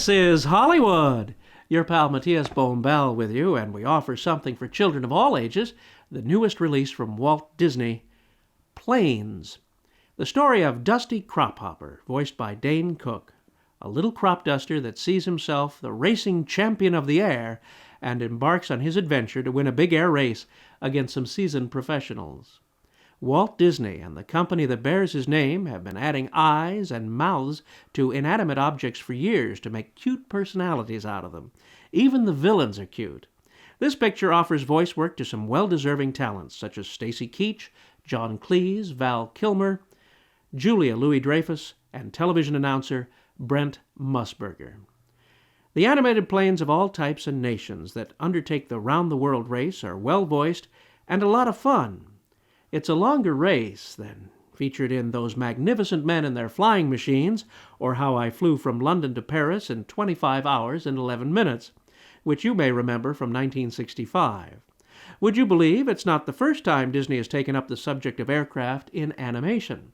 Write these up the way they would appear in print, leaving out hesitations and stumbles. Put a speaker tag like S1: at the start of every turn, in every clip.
S1: This is Hollywood. Your pal Matias Bombal with you, and we offer something for children of all ages, the newest release from Walt Disney, Planes. The story of Dusty Crophopper, voiced by Dane Cook, a little crop duster that sees himself the racing champion of the air and embarks on his adventure to win a big air race against some seasoned professionals. Walt Disney and the company that bears his name have been adding eyes and mouths to inanimate objects for years to make cute personalities out of them. Even the villains are cute. This picture offers voice work to some well-deserving talents, such as Stacy Keach, John Cleese, Val Kilmer, Julia Louis-Dreyfus, and television announcer Brent Musburger. The animated planes of all types and nations that undertake the round-the-world race are well-voiced and a lot of fun. It's a longer race than featured in Those Magnificent Men in Their Flying Machines, or How I Flew from London to Paris in 25 hours and 11 minutes, which you may remember from 1965. Would you believe it's not the first time Disney has taken up the subject of aircraft in animation?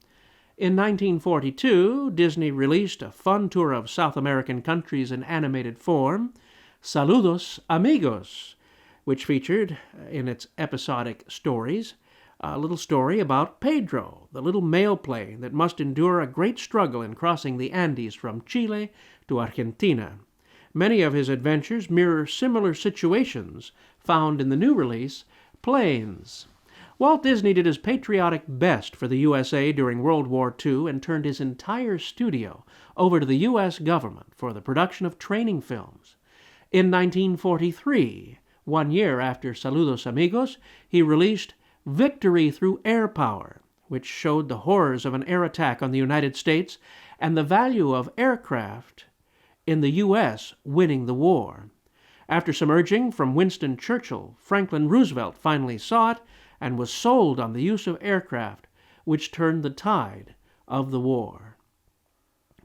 S1: In 1942, Disney released a fun tour of South American countries in animated form, Saludos Amigos, which featured, in its episodic stories, a little story about Pedro, the little mail plane that must endure a great struggle in crossing the Andes from Chile to Argentina. Many of his adventures mirror similar situations found in the new release, Planes. Walt Disney did his patriotic best for the USA during World War II and turned his entire studio over to the U.S. government for the production of training films. In 1943, 1 year after Saludos Amigos, he released Victory Through Air Power, which showed the horrors of an air attack on the United States and the value of aircraft in the U.S. winning the war. After some urging from Winston Churchill, Franklin Roosevelt finally saw it and was sold on the use of aircraft, which turned the tide of the war.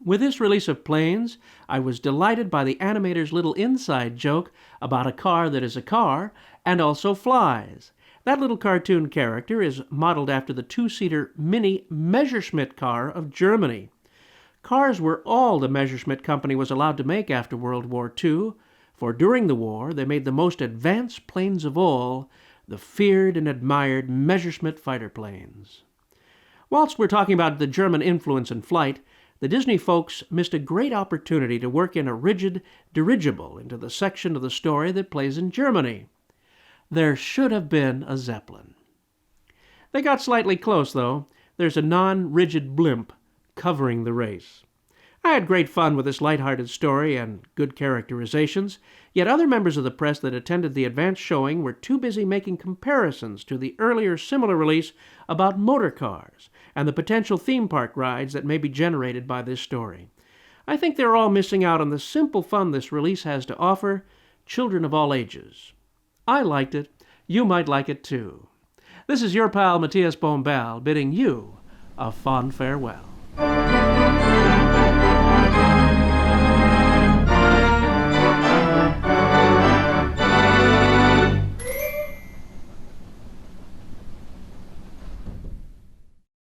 S1: With this release of Planes, I was delighted by the animator's little inside joke about a car that is a car and also flies. That little cartoon character is modeled after the two-seater mini Messerschmitt car of Germany. Cars were all the Messerschmitt Company was allowed to make after World War II, for during the war they made the most advanced planes of all, the feared and admired Messerschmitt fighter planes. Whilst we're talking about the German influence in flight, the Disney folks missed a great opportunity to work in a rigid dirigible into the section of the story that plays in Germany. There should have been a Zeppelin. They got slightly close, though. There's a non-rigid blimp covering the race. I had great fun with this lighthearted story and good characterizations, yet other members of the press that attended the advance showing were too busy making comparisons to the earlier similar release about motor cars and the potential theme park rides that may be generated by this story. I think they're all missing out on the simple fun this release has to offer children of all ages. I liked it. You might like it too. This is your pal Matias Bombal bidding you a fond farewell.